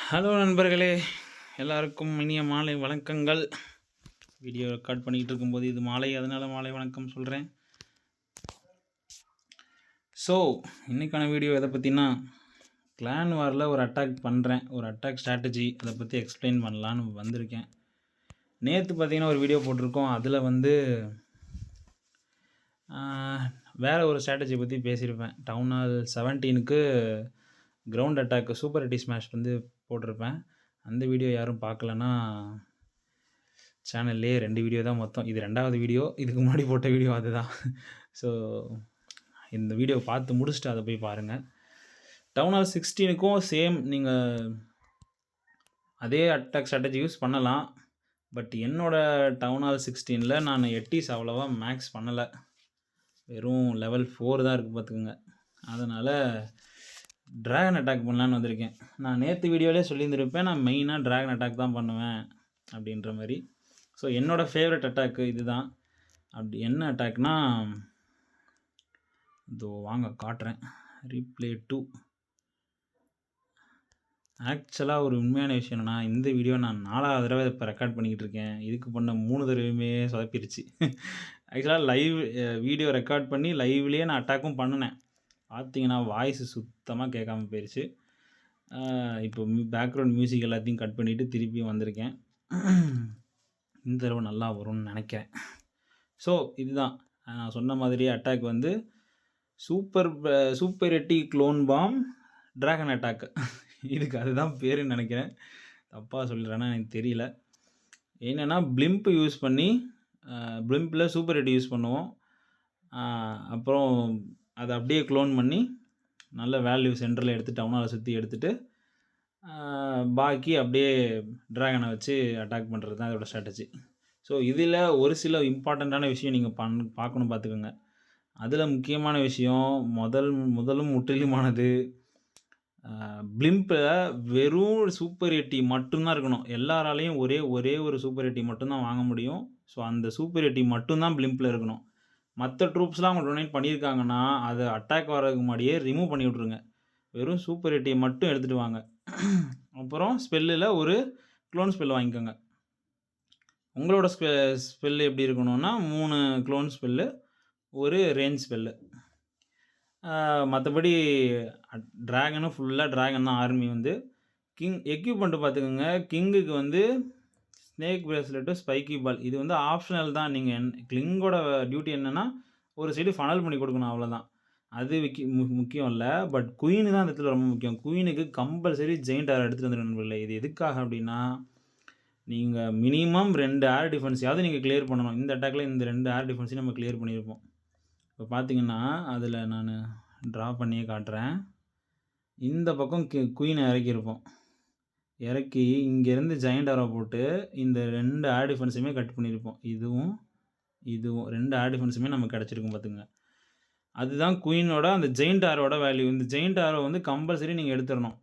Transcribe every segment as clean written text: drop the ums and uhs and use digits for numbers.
Hello நண்பர்களே, எல்லாருக்கும் இனிய மாலை வணக்கங்கள். வீடியோ ரெக்கார்ட் பண்ணிக்கிட்டு இருக்கும்போது இது மாலை, அதனால் மாலை வணக்கம் சொல்கிறேன். ஸோ இன்றைக்கான வீடியோ எதை பற்றினா, கிளான் வாரில் ஒரு அட்டாக் பண்ணுறேன், ஒரு அட்டாக் ஸ்ட்ராட்டஜி அதை பற்றி எக்ஸ்பிளைன் பண்ணலான்னு வந்திருக்கேன். நேற்று பார்த்தீங்கன்னா ஒரு வீடியோ போட்டிருக்கோம். அதில் வேறு ஒரு ஸ்ட்ராட்டஜி பற்றி பேசியிருப்பேன். டவுன் ஹால் 17க்கு ground attack super yeti smash போட்டிருப்பேன். அந்த வீடியோ யாரும் பார்க்கலன்னா சேனல்லே 2 வீடியோ தான் மொத்தம். இது 2வது வீடியோ. இதுக்கு முன்னாடி போட்ட வீடியோ அதுதான். ஸோ இந்த வீடியோ பார்த்து முடிச்சுட்டு அதை போய் பாருங்கள். டவுன் ஹால் 16க்கும் சேம் நீங்கள் அதே அட்டாக் ஸ்ட்ராட்டஜி யூஸ் பண்ணலாம். பட் என்னோடய டவுன் ஹால் 16ல் நான் எட்டிஸ் அவ்வளோவா மேக்ஸ் பண்ணலை. வெறும் லெவல் 4 தான் இருக்குது பார்த்துக்குங்க. அதனால் ட்ராகன் அட்டாக் பண்ணலான்னு வந்திருக்கேன். நான் நேற்று வீடியோவிலே சொல்லியிருந்திருப்பேன், நான் மெயினாக ட்ராகன் அட்டாக் தான் பண்ணுவேன் அப்படின்ற மாதிரி. ஸோ என்னோடய ஃபேவரட் அட்டாக்கு இது தான். அப்படி என்ன அட்டாக்னா, இதோ வாங்க காட்டுறேன். ரீப்ளே 2. ஆக்சுவலாக ஒரு உண்மையான விஷயம் என்னென்னா, இந்த வீடியோ நான் 4வது தடவை இப்போ ரெக்கார்ட் பண்ணிக்கிட்டு இருக்கேன். இதுக்கு பண்ண 3 தடவையுமே சொதப்பிடுச்சு. ஆக்சுவலாக லைவ் வீடியோ ரெக்கார்ட் பண்ணி லைவ்லேயே நான் அட்டாக்கும் பண்ணினேன். பார்த்தீங்கன்னா வாய்ஸ் சுத்தமாக கேட்காம போயிடுச்சு. இப்போ பேக்ரவுண்ட் மியூசிக் எல்லாத்தையும் கட் பண்ணிவிட்டு திருப்பியும் வந்திருக்கேன். இந்த தடவை நல்லா வரும்னு நினைக்கிறேன். ஸோ இதுதான் நான் சொன்ன மாதிரியே அட்டாக் சூப்பர் எட்டி க்ளோன் பாம் ட்ராகன் அட்டாக். இதுக்கு அதுதான் பேருன்னு நினைக்கிறேன். தப்பாக சொல்லிடுறேன்னா எனக்கு தெரியல. என்னென்னா பிளிம்ப் யூஸ் பண்ணி பிளிம்பில் சூப்பர் எட்டி யூஸ் பண்ணுவோம். அப்புறம் அதை அப்படியே க்ளோன் பண்ணி நல்ல வேல்யூ சென்டரில் எடுத்து டவுனால் சுற்றி எடுத்துகிட்டு பாக்கி அப்படியே ட்ராகனை வச்சு அட்டாக் பண்ணுறது தான் அதோடய ஸ்ட்ராட்டஜி. ஸோ இதில் ஒரு சில இம்பார்ட்டண்ட்டான விஷயம் நீங்கள் பார்க்கணும், பார்த்துக்கோங்க. அதில் முக்கியமான விஷயம் முதலும் முற்றிலுமானது, பிளிம்பில் வெறும் சூப்பர் எட்டி மட்டும்தான் இருக்கணும். எல்லாராலையும் ஒரே ஒரு சூப்பர் எட்டி மட்டும்தான் வாங்க முடியும். ஸோ அந்த சூப்பர் எட்டி மட்டும்தான் பிளிம்பில் இருக்கணும். மற்ற ட்ரூப்ஸ்லாம் அவங்க டொனேட் பண்ணியிருக்காங்கன்னா அதை அட்டாக் வர்றதுக்கு முன்னாடியே ரிமூவ் பண்ணி விட்ருங்க. வெறும் சூப்பர் எட்டியை மட்டும் எடுத்துகிட்டு வாங்க. அப்புறம் ஸ்பெல்லில் ஒரு க்ளோன் ஸ்பெல் வாங்கிக்கோங்க. உங்களோட ஸ்பெல்லு எப்படி இருக்கணும்னா 3 க்ளோன் ஸ்பெல்லு, ஒரு ரேஞ்ச் ஸ்பெல்லு. மற்றபடி ட்ராகனும் ஃபுல்லாக ட்ராகன் தான் ஆர்மி. கிங் எக்யூப்மெண்ட்டு பார்த்துக்கோங்க. கிங்குக்கு ஸ்னேக் பிரேஸ்லெட்டு, ஸ்பைக்கி பால் இது ஆப்ஷனல் தான். நீங்கள் கிங்கோட டியூட்டி என்னென்னா ஒரு சைடு ஃபனல் பண்ணி கொடுக்கணும், அவ்வளோதான். அது முக்கியம் இல்லை. பட் குயின் தான் அந்த இடத்துல ரொம்ப முக்கியம். குயினுக்கு கம்பல்சரி ஜெயிண்ட் ஏர் எடுத்துகிட்டு வந்துருக்கணும். இது எதுக்காக அப்படின்னா, நீங்கள் மினிமம் 2 ஏர் டிஃபென்ஸையாவது நீங்கள் கிளியர் பண்ணணும். இந்த அட்டாக்கில் இந்த 2 ஏர் டிஃபென்ஸையும் நம்ம கிளியர் பண்ணியிருப்போம். இப்போ பார்த்தீங்கன்னா அதில் நான் ட்ரா பண்ணியே காட்டுறேன். இந்த பக்கம் குயினை இறக்கியிருப்போம். இறக்கி இங்கேருந்து ஜெயிண்ட் ஏரோ போட்டு இந்த 2 ஏர் டிஃபென்ஸுமே கட் பண்ணியிருப்போம். இதுவும் 2 ஏர் டிஃபென்ஸுமே நமக்கு கிடச்சிருக்கும் பார்த்துங்க. அதுதான் குயினோட அந்த ஜெயிண்ட் ஏரோட வேல்யூ. இந்த ஜெயிண்ட் ஏரோ கம்பல்சரி நீங்கள் எடுத்துடணும்.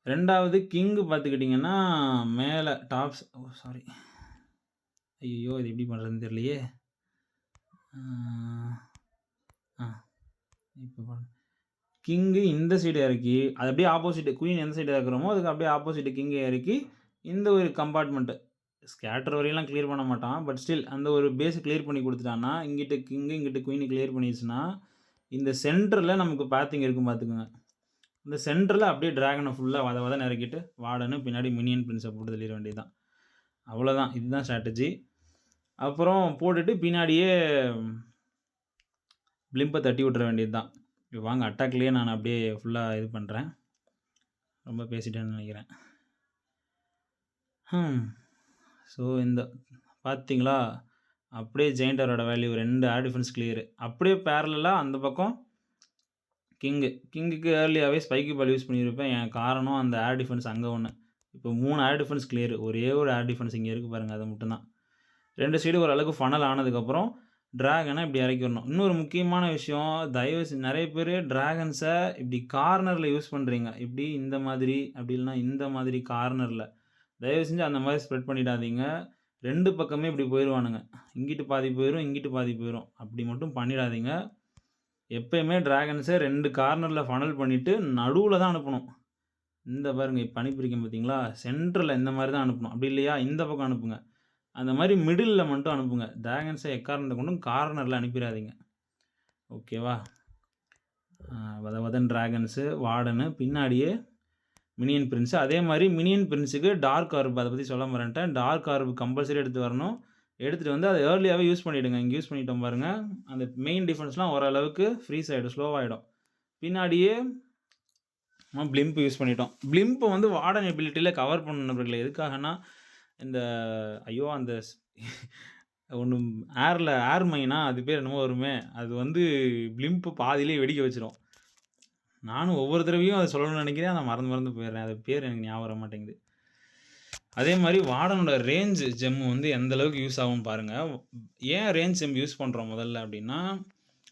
2வது கிங்கு பார்த்துக்கிட்டிங்கன்னா மேலே டாப்ஸ் சாரி ஐயோ இது எப்படி பண்ணுறதுன்னு தெரியலையே. இப்போ கிங்கு இந்த சைடு இறக்கி அது அப்படியே ஆப்போசிட்டு குயின் எந்த சைடு இறக்குறோமோ அதுக்கு அப்படியே ஆப்போசிட்டு கிங்கை இறக்கி இந்த ஒரு கம்பார்ட்மெண்ட்டு ஸ்கேட்டர் வரையெல்லாம் கிளியர் பண்ண மாட்டான். பட் ஸ்டில் அந்த ஒரு பேஸை கிளியர் பண்ணி கொடுத்துட்டான்னா, இங்கிட்ட கிங்கு இங்கிட்ட குயினு கிளியர் பண்ணிடுச்சுன்னா, இந்த சென்டரில் நமக்கு பாத்திங் இருக்கும் பார்த்துக்குங்க. இந்த சென்டரில் அப்படியே ட்ராகனை ஃபுல்லாக வதன்னு இறக்கிட்டு வார்டனு பின்னாடி மினியன் பிரின்ஸை போட்டு தள்ளிட வேண்டியது தான். அவ்வளோதான். இதுதான் ஸ்ட்ராட்டஜி. அப்புறம் போட்டுட்டு பின்னாடியே பிளிம்பை தட்டி விட்டுற வேண்டியது தான். இப்போ வாங்க அட்டாக்லேயே நான் அப்படியே ஃபுல்லாக இது பண்ணுறேன். ரொம்ப பேசிட்டேன்னு நினைக்கிறேன். ஸோ இந்த பார்த்தீங்களா, அப்படியே ஜெயிண்ட் ஏரோட வேல்யூ 2 ஏர் டிஃபென்ஸ் கிளியரு. அப்படியே பேரலாக அந்த பக்கம் கிங்குக்கு ஏர்லியாகவே ஸ்பைக்கி பால் யூஸ் பண்ணியிருப்பேன். என் காரணம் அந்த ஏர் டிஃபென்ஸ் அங்கே ஒன்று. இப்போ 3 ஏர் டிஃபென்ஸ் கிளியரு. ஒரே ஒரு ஏர் டிஃபென்ஸ் இங்கே இருக்குது பாருங்கள், அது மட்டும்தான். 2 சைடு ஓரளவுக்கு ஃபனல் ஆனதுக்கப்புறம் ட்ராகனை இப்படி இறக்கி வரணும். இன்னொரு முக்கியமான விஷயம், நிறைய பேர் ட்ராகன்ஸை இப்படி கார்னரில் யூஸ் பண்ணுறீங்க. இப்படி இந்த மாதிரி அப்படி இல்லைனா இந்த மாதிரி கார்னரில் தயவு செஞ்சு அந்த மாதிரி ஸ்ப்ரெட் பண்ணிடாதீங்க. 2 பக்கமே இப்படி போயிடுவானுங்க. இங்கிட்டு பாதி போயிடும், இங்கிட்டு பாதி போயிடும். அப்படி மட்டும் பண்ணிடாதீங்க. எப்பயுமே டிராகன்ஸ 2 கார்னர்ல ஃபனல் பண்ணிட்டு நடுவுல தான் அனுப்பணும். இந்த பாருங்க இப்ப அனுப்பியிருக்கேன் பார்த்தீங்களா? சென்டர்ல இந்த மாரி தான் அனுப்பணும். அப்படி இல்லையா, இந்த பக்கம் அனுப்புங்க. அந்த மாரி மிடில்ல மட்டும் அனுப்புங்க. டிராகன்ஸ எக்காரணத்த கொண்டும் கார்னர்ல அனுப்பிறாதீங்க. ஓகேவா? வத வதன்னு டிராகன்ஸு, வார்டனு, பின்னாடியே மினியன் பிரின்ஸ். அதே மாரி மினியன் பிரின்ஸுக்கு டார்க் ஆர்ப் அத பத்தி சொல்ல மறந்துட்டேன். டார்க் ஆர்ப் கம்பல்சரி எடுத்து வரணும். எடுத்துட்டு வந்து அத ஏர்லியாவே யூஸ் பண்ணிடுங்க. இங்க யூஸ் பண்ணிட்டோம் பாருங்க. அந்த மெயின் டிஃபென்ஸ்லாம் ஓரளவுக்கு ஃப்ரீஸ் ஆயிடும். ஸ்லோவாயிடும். பின்னாடியே பிளிம்ப் யூஸ் பண்ணிட்டோம். பிளிம்ப் வந்து வார்டன் எபிலிட்டில கவர் பண்ணணும் நண்பர்களே. எதுக்காகன்னா, இந்த ஐயோ! அந்த ஒண்ணு ஏர் மைனா அது பேர் என்னமோ வருமே! அது வந்து பிளிம்ப் பாதியிலேயே வெடிக்க வச்சுரும். நானும் ஒவ்வொரு தடவையும் அத சொல்லணும்னு நெனைக்கிறேன். ஆனா மறந்து மறந்து போயிடுறேன். அது பேர் எனக்கு ஞாபகம் வர மாட்டேங்குது. அதே மாரி வார்டனோட ரேஞ்ச் ஜெம் வந்து எந்த அளவுக்கு யூஸ் ஆகும்னு பாருங்க. ஏன் ரேஞ்ச் ஜெம் யூஸ் பண்றோம் முதல்ல அப்டின்னா,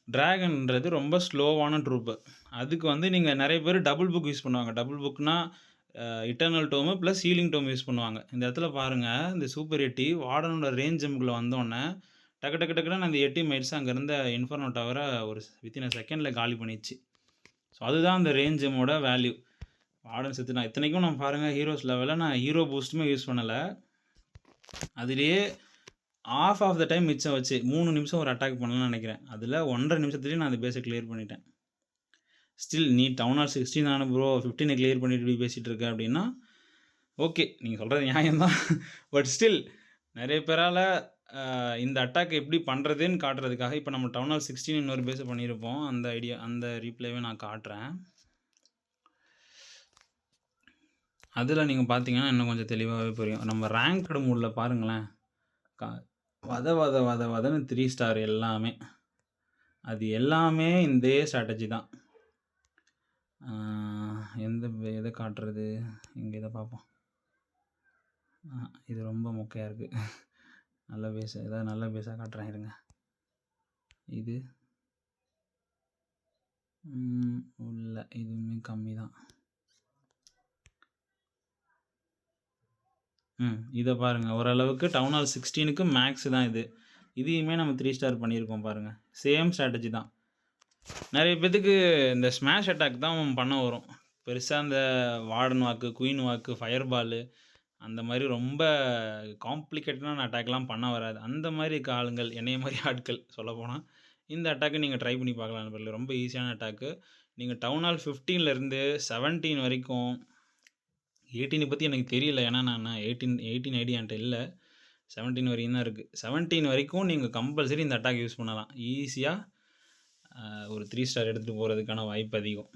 டிராகன்ன்றது ரொம்ப ஸ்லோவான ட்ரூப்பு. அதுக்கு வந்து நீங்க நெறைய பேரு டபுள் புக் யூஸ் பண்ணுவாங்க. டபுள் புக்னா eternal tome plus healing tome use பண்ணுவாங்க. இந்த இடத்துல பாருங்க, இந்த சூப்பர் எட்டி வார்டனோட ரேஞ்ச் ஜெம்க்குள்ள வந்தோனே, டக்கு டக்கு டக்குன்னு அந்த எட்டி மைட்ஸ் அங்க இருந்த இன்ஃபர்னோ டவர ஒரு வித்தின் அ செகண்ட்ல காலி பண்ணிருச்சு. ஸோ அதுதான் அந்த ரேஞ்ச் ஜெம்மோட வேல்யூ. வார்டன் செத்துட்டான். இத்தனைக்கும் நான் பாருங்க ஹீரோஸ் லெவல்ல நான் ஹீரோ பூஸ்ட்டுமே யூஸ் பண்ணல. அதிலேயே ஹால்ஃப் ஆஃப் த டைம் மிச்சம் வச்சு 3 நிமிஷம் ஒரு அட்டாக் பண்ணலாம்னு நெனைக்கிறேன். அதில 1 1/2 நிமிஷத்துலயே நான் அந்த பேஸ கிளியர் பண்ணிட்டேன். ஸ்டில் நீ டவுன் ஹால் 16 தான ப்ரோ 15 கிளியர் பண்ணிட்டு இப்படி பேசிட்டு இருக்க அப்படின்னா, ஓகே. நீங்க சொல்றது நியாயம் தான். பட் ஸ்டில் நெறைய பேரால இந்த அட்டாக் எப்படி பண்றதுன்னு காட்டுறதுக்காக, இப்ப நம்ம டவுன் ஹால் 16 இன்னொரு பேஸ பண்ணியிருப்போம். அந்த ரீப்ளேவே நான் காட்டுறேன். அதில நீங்க பார்த்தீங்கன்னா, இன்னும் கொஞ்சம் தெளிவாவே புரியும். நம்ம ரேங்க்டு மோட்ல பாருங்களேன். க வத வத வத வதன்னு 3 ஸ்டார் எல்லாமே. அது எல்லாமே இதே ஸ்ட்ராட்டஜி தான். எத காட்டுறது? இங்க இத பார்ப்போம். இது ரொம்ப மொக்கையா இருக்கு. நல்ல பேஸ் ஏதாவது நல்ல பேஸா காட்டுறேன் இருங்க. இது இல்ல. இதுவுமே கம்மி தான். இத பாருங்க. ஓரளவுக்கு டவுன் ஹால் 16க்கு மேக்ஸ் தான் இது. இதையுமே நம்ம 3 ஸ்டார் பண்ணியிருக்கோம் பாருங்க. சேம் ஸ்ட்ராட்டஜி தான். நெறைய பேத்துக்கு இந்த ஸ்மாஷ் அட்டாக் தான் பண்ண வரும். பெருசா இந்த வார்டன் வாக்கு, குயின் வாக்கு, ஃபயர் பாலு அந்த மாரி ரொம்ப காம்ப்ளிகேட்டடான அட்டாக்லாம் பண்ண வராது. அந்த மாரி இருக்க ஆளுங்கள், என்னைய மாரி ஆட்கள் சொல்லப்போனா, இந்த அட்டாக்க நீங்க ட்ரை பண்ணி பார்க்கலாம் நண்பர்களே. ரொம்ப ஈஸியான அட்டாக்கு. நீங்க டவுன் ஹால் 15லருந்து 17 வரைக்கும் 18 பத்தி எனக்கு தெரியல. ஏன்னா நான் 18 ஐடி என்ட்ட இல்ல. 17 வரைக்கும் தான் இருக்கு. 17 வரைக்கும் நீங்க கம்பல்சரி இந்த அட்டாக் யூஸ் பண்ணலாம். ஈஸியா ஒரு 3 ஸ்டார் எடுத்துட்டு போறதுக்கான வாய்ப்பு அதிகம்.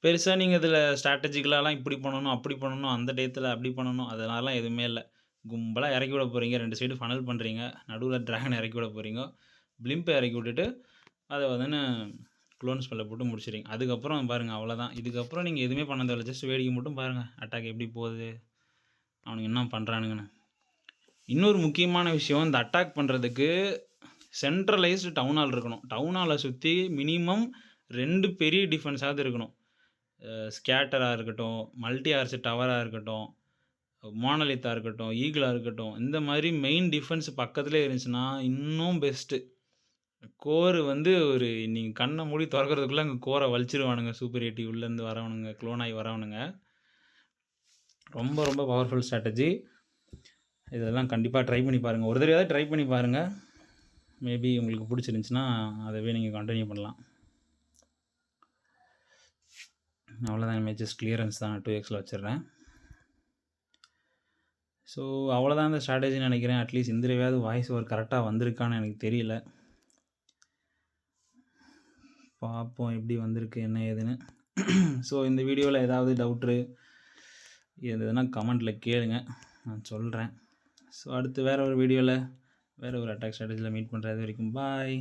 பெருசா நீங்க இதில ஸ்ட்ராட்டஜிக்கலாலாம் இப்படி பண்ணணும், அப்படி பண்ணணும், அந்த டயத்துல அப்படி பண்ணணும், அதெல்லாம் எதுவுமே இல்ல. கும்பலா இறக்கி விட போறீங்க. 2 சைடு ஃபனல் பண்றீங்க. நடுவுல டிராகன இறக்கி விட போறீங்க. பிளிம்ப இறக்கி விட்டுட்டு, அத வந்துன்னு குளோன் ஸ்பெல்ல போட்டு முடிச்சுறீங்க. அதுக்கப்புறம் பாருங்க அவ்வளோதான். இதுக்கப்புறம் நீங்க எதுவுமே பண்ண தேவையில்ல. ஜஸ்ட் வேடிக்கை மட்டும் பாருங்க. அட்டாக் எப்படி போகுது? அவனுங்க என்ன பண்றானுங்கன்னு. இன்னொரு முக்கியமான விஷயம், இந்த அட்டாக் பண்றதுக்கு சென்ட்ரலைஸ்டு டவுன் ஹால் இருக்கணும். டவுன் ஹால சுத்தி மினிமம் 2 பெரிய டிஃபென்ஸாவது இருக்கணும். ஸ்கேட்டரா இருக்கட்டும், மல்டி ஆர்ஸ் டவரா இருக்கட்டும், மோனலித்தா இருக்கட்டும், ஈகிளா இருக்கட்டும், இந்த மாரி மெயின் டிஃபென்ஸ் பக்கத்திலே இருந்துச்சுன்னா, இன்னும் பெஸ்ட்டு. கோர் வந்து நீங்க கண்ண மூடி தொறக்கறதுக்குள்ள அங்க கோர வலிச்சிருவானுங்க. சூப்பர் எட்டி உள்ளேருந்து வரவனுங்க, குளோன் ஆயி வரவனுங்க. ரொம்ப ரொம்ப பவர்ஃபுல் ஸ்ட்ராட்டஜி. இதெல்லாம் கண்டிப்பா ட்ரை பண்ணி பாருங்க. ஒரு தடவையாவது ட்ரை பண்ணி பாருங்க. மேபி உங்களுக்கு புடிச்சிருந்துச்சுன்னா, அதவே நீங்க கன்டின்யூ பண்ணலாம். அவ்வளோதான் இமேஜஸ் கிளியரன்ஸ் தான் 2xல வச்சுடுறேன். ஸோ அவ்வளோதான் இந்த ஸ்ட்ராட்டஜின்னு நினைக்கிறேன். அட்லீஸ்ட் இந்த தடவையாவது வாய்ஸ் ஓவர் கரெக்டாக வந்திருக்கான்னு எனக்கு தெரியல. பார்ப்போம் எப்படி வந்திருக்கு என்ன ஏதுன்னு. ஸோ இந்த வீடியோவில் ஏதாவது டவுட்ரு இருந்ததுன்னா கமெண்ட்டில் கேளுங்க, நான் சொல்கிறேன். ஸோ அடுத்து வேறு ஒரு வீடியோவில் வேறு ஒரு அட்டாக் ஸ்ட்ராட்டஜியில் மீட் பண்ணுறது வரைக்கும் பாய்.